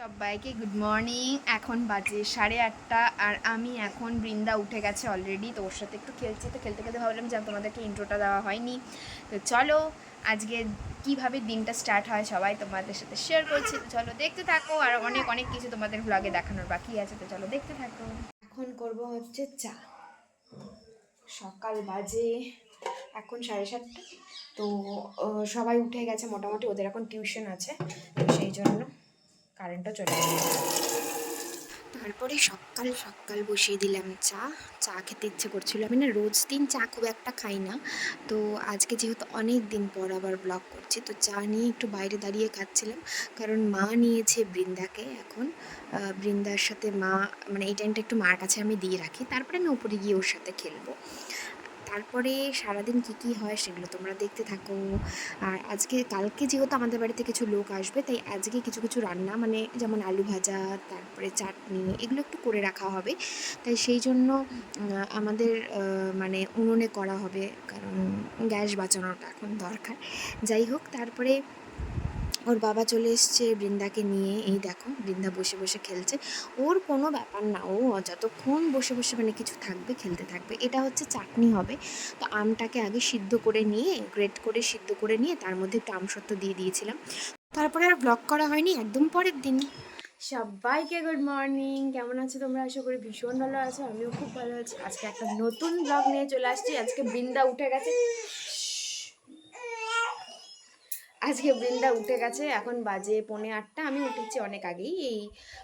সবাইকে good morning. এখন বাজে 8:30 আর আমি এখন বৃন্দা উঠে গেছে অলরেডি, তো ওর সাথে একটু খেলছি। তো খেলতে খেলতে ভাবলাম যে তোমাদেরকে ইন্ট্রোটা দেওয়া হয়নি, তো চলো আজকে কিভাবে দিনটা স্টার্ট হয় সবাই তোমাদের সাথে শেয়ার করছি। তো চলো দেখতে থাকো, আর অনেক অনেক কিছু তোমাদের ব্লগে দেখানোর বাকি আছে, তো চলো দেখতে থাকো। এখন করব হচ্ছে চা। সকাল বাজে এখন 7:30, তো সবাই উঠে গেছে মোটামুটি, ওদের এখন টিউশন আছে, তো সেই জন্য কারেন্টও চলে গেছে। তারপরে সকাল সকাল বসিয়ে দিলাম চা। চা খেতে ইচ্ছে করছিল। আমি না রোজ দিন চা খুব একটা খাই না, তো আজকে যেহেতু অনেক দিন পর আবার ব্লগ করছি, তো চা নিয়ে একটু বাইরে দাঁড়িয়ে খাচ্ছিলাম। কারণ মা নিয়েছে বৃন্দাকে এখন। বৃন্দার সাথে মা, মানে এই টাইমটা একটু মার কাছে আমি দিয়ে রাখি, তারপরে আমি উপরে গিয়ে ওর সাথে খেলবো। তারপরে সারাদিন কি কি হয় সেগুলো তোমরা দেখতে থাকো। আর কালকে যেহেতু আমাদের বাড়িতে কিছু লোক আসবে, তাই আজকে কিছু কিছু রান্না, মানে যেমন আলু ভাজা, তারপরে চাটনি, এগুলো একটু করে রাখা হবে। তাই সেই জন্য আমাদের মানে উনুনে করা হবে, কারণ গ্যাস বাঁচানোটা এখন দরকার। যাই হোক, তারপরে ওর বাবা চলে এসছে বৃন্দাকে নিয়ে। এই দেখো বৃন্দা বসে বসে খেলছে। ওর কোনো ব্যাপার না, ও যতক্ষণ বসে বসে মানে কিছু থাকবে খেলতে থাকবে। এটা হচ্ছে চাটনি হবে। তো আমটাকে আগে সিদ্ধ করে নিয়ে, গ্রেট করে সিদ্ধ করে নিয়ে তার মধ্যে একটু আমসত্ত্ব দিয়ে দিয়েছিলাম। তারপরে আর ব্লগ করা হয়নি, একদম পরের দিন। সবাইকে গুড মর্নিং। কেমন আছো তোমরা? আশা করি ভীষণ ভালো আছো, আমিও খুব ভালো আছি। আজকে একটা নতুন ব্লগ নিয়ে চলে আসছি। আজকে বৃন্দা উঠে গেছে। এখন বাজে 7:45। আমি উঠেছি অনেক আগেই, এই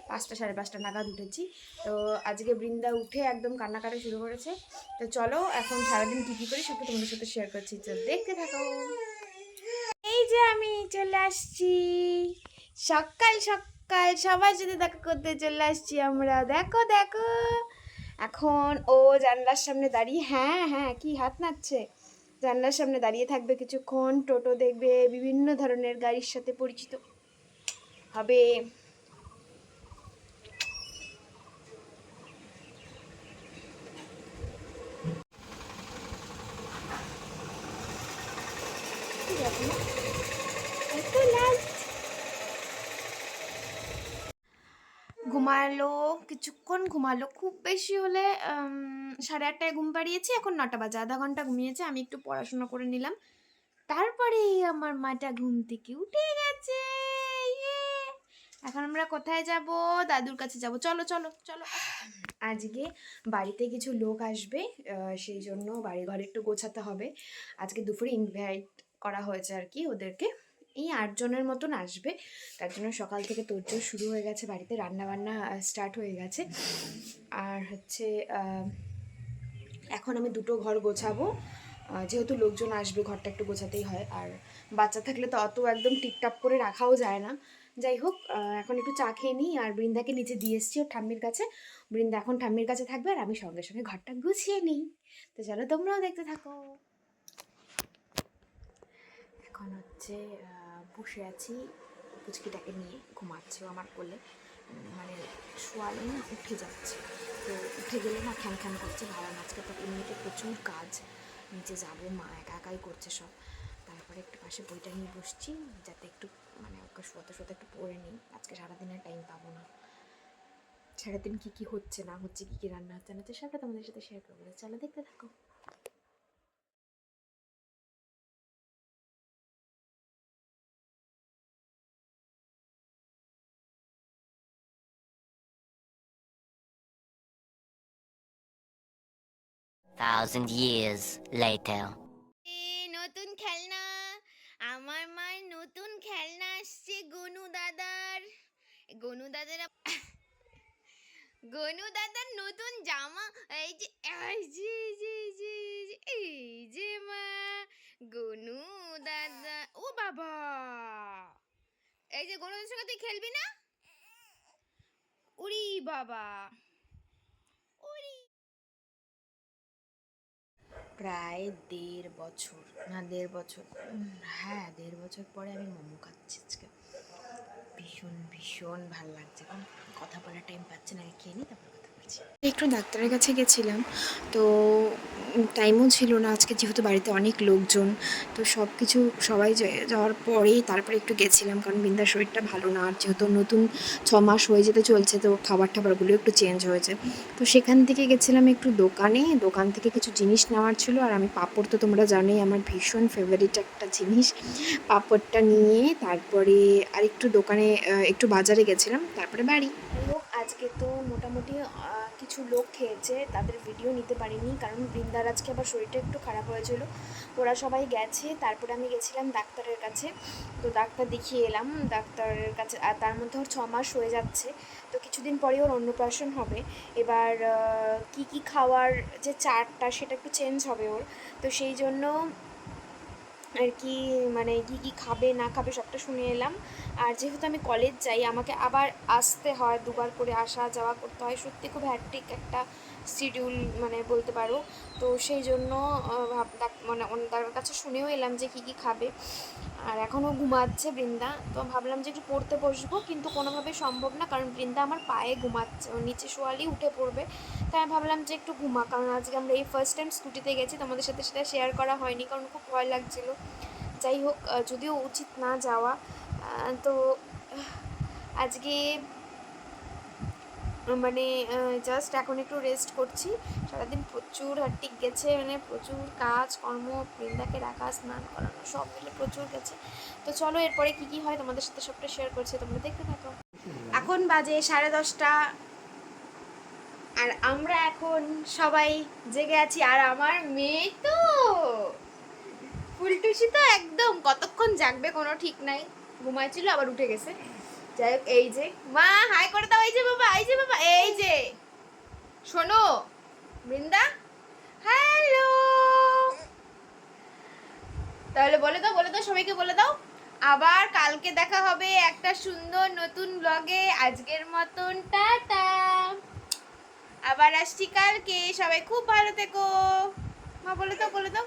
5টা 5:30 নাগাদ উঠেছি। তো আজকে বৃন্দা উঠে একদম কান্নাকাটা শুরু করেছে। তো চলো এখন সারাদিন কী কী করি সবটা তোমাদের সাথে শেয়ার করছি, তো দেখতে থাকো। এই যে আমি চলে আসছি সকাল সকাল, সবার সাথে দেখা করতে চলে আসছি আমরা। দেখো দেখো, এখন ও জানলার সামনে দাঁড়িয়ে, হ্যাঁ হ্যাঁ কি হাত নাড়ছে, জানলার সামনে দাঁড়িয়ে থাকবে কিছুক্ষণ, টোটো দেখবে, বিভিন্ন ধরনের গাড়ির সাথে পরিচিত হবে। ঘুমালো, কিছুক্ষণ ঘুমালো, খুব বেশি হলে 8:30টায় ঘুম পাড়িয়েছি। এখন 9টা বাজে, আধা ঘন্টা ঘুমিয়েছে। আমি একটু পড়াশোনা করে নিলাম, তারপরে আমার মাটা ঘুম থেকে উঠে গেছে। ইয়ে! এখন আমরা কোথায় যাব? দাদুর কাছে যাব। চলো চলো চলো। আজকে বাড়িতে কিছু লোক আসবে, সেই জন্য বাড়ি ঘরে একটু গোছাতে হবে। আজকে দুপুরে ইনভাইট করা হয়েছে আর কি ওদেরকে। এই 8 জনের মতন আসবে, তার জন্য সকাল থেকে তোড়জোড় শুরু হয়ে গেছে, বাড়িতে রান্না বান্না স্টার্ট হয়ে গেছে। আর হচ্ছে এখন আমি দুটো ঘর গোছাবো। যেহেতু লোকজন আসবে, ঘরটা একটু গোছাতেই হয়। আর বাচ্চা থাকলে তো অত একদম টিপটাপ করে রাখাও যায় না। যাই হোক, এখন একটু চা খেয়ে নিই। আর বৃন্দাকে নিচে দিয়ে এসছি ওর ঠাম্মির কাছে। বৃন্দা এখন ঠাম্মির কাছে থাকবে, আর আমি সঙ্গে সঙ্গে ঘরটা গুছিয়ে নিই। তো চলো তোমরাও দেখতে থাকো। এখন হচ্ছে বসে আছি, পুচকিটাকে নিয়ে ঘুমাচ্ছে ও আমার কোলে। মানে শোয়ালে না উঠে যাচ্ছে, তো উঠে গেলে না খ্যান খ্যান করছে। ভাড়া আজকে তো এমনিতে প্রচুর কাজ, নিচে যাবো, মা একা একাই করছে সব। তারপরে একটু পাশে বইটা নিয়ে বসছি, যাতে একটু মানে ওকে শোয়াতে শোয়াতে একটু পড়ে নিই। আজকে সারাদিনের টাইম পাবো না। সারাদিন কী কী হচ্ছে না হচ্ছে, কী কী রান্না হচ্ছে না হচ্ছে, সবটা তোমাদের সাথে শেয়ার করবো। চলো দেখতে থাকো। 1,000 years later. নতুন খেলনা, আমার মার নতুন খেলনা আসছে গনু দাদার। গনু দাদার গনু দাদার নতুন জামা। এই যে মা, গনু দাদা। ও বাবা, এই যে গনু দাদার সঙ্গে তুই খেলবি না? উরি বাবা, উরি। প্রায় 1.5 বছর, না 1.5 বছর, হ্যাঁ 1.5 বছর পরে আমি মোমো খাচ্ছি আজকে। ভীষণ ভীষণ ভাল লাগছে। এখন কথা বলার টাইম পাচ্ছি না, খেয়ে নিই তারপর কথা বলছি। একটু ডাক্তারের কাছে গেছিলাম, তো টাইমও ছিল না আজকে, যেহেতু বাড়িতে অনেক লোকজন, তো সব কিছু সবাই যাওয়ার পরেই তারপরে একটু গেছিলাম, কারণ বৃন্দার শরীরটা ভালো না, আর যেহেতু নতুন 6 মাস হয়ে যেতে চলছে, তো খাবার টাবারগুলো একটু চেঞ্জ হয়েছে। তো সেখান থেকে গেছিলাম একটু দোকান থেকে কিছু জিনিস নেওয়ার ছিল, আর আমি পাঁপড় তো তোমরা জানোই আমার ভীষণ ফেভারিট একটা জিনিস। পাঁপড়টা নিয়ে তারপরে আর একটু দোকানে একটু বাজারে গেছিলাম, তারপরে বাড়ি। লোক আজকে তো মোটামুটি কিছু লোক খেয়েছে, তাদের ভিডিও নিতে পারিনি, কারণ বৃন্দার আজকে আবার শরীরটা একটু খারাপ হয়েছিল। ওরা সবাই গেছে, তারপরে আমি গেছিলাম ডাক্তারের কাছে, তো ডাক্তার দেখিয়ে এলাম ডাক্তারের কাছে। আর তার মধ্যে ওর 6 মাস হয়ে যাচ্ছে, তো কিছুদিন পরে ওর অন্নপ্রাশন হবে। এবার কি কি খাওয়ার যে চার্টটা সেটা একটু চেঞ্জ হবে ওর, তো সেই জন্য আর কি, মানে কী কী খাবে না খাবে সবটা শুনে এলাম। আর যেহেতু আমি কলেজ যাই, আমাকে আবার আসতে হয়, দুবার করে আসা যাওয়া করতে হয়, সত্যি খুব হ্যাট্রিক একটা শিডিউল মানে বলতে পারো। তো সেই জন্য মানে তার কাছে শুনেও এলাম যে কী কী খাবে। আর এখনও ঘুমাচ্ছে বৃন্দা, তো ভাবলাম যে একটু পড়তে বসবো, কিন্তু কোনোভাবেই সম্ভব না, কারণ বৃন্দা আমার পায়ে ঘুমাচ্ছে, ও নিচে শোয়ালেই উঠে পড়বে। তাই আমি ভাবলাম যে একটু ঘুমা, কারণ আজকে আমরা এই ফার্স্ট টাইম স্কুটিতে গেছি, তোমাদের সাথে সেটা শেয়ার করা হয়নি, কারণ খুব ভয় লাগছিল। যাই হোক, যদিও উচিত না যাওয়া, তো আজকে মানে জাস্ট এখন একটু রেস্ট করছি। সারাদিন প্রচুর হ্যাট্রিক গেছে, মানে প্রচুর কাজ কর্ম, বৃন্দাকে রাখা, স্নান করানো, সব মিলে প্রচুর গেছে। তো চলো এরপরে কী কী হয় তোমাদের সাথে সবটা শেয়ার করছি, তোমরা দেখতে থাকো। এখন বাজে 10:30, আর আমরা এখন সবাই জেগে আছি, আর আমার মেয়ে তো ফুলটুসি তো একদম কতক্ষণ জাগবে কোনো ঠিক নাই, ঘুমাইছিল আবার উঠে গেছে। যাই হোক, এই যে মা হাই করে দাও, এই যে বাবা, এই যে বাবা, এই যে শোনো বৃন্দা, হ্যালো। তাহলে বলে দাও সবাইকে, বলে দাও আবার কালকে দেখা হবে একটা সুন্দর নতুন ব্লগে। আজকের মতন টাটা, আবার আসছি কালকে, সবাই খুব ভালো থেকো। মা বলে দাও, বলে দাও।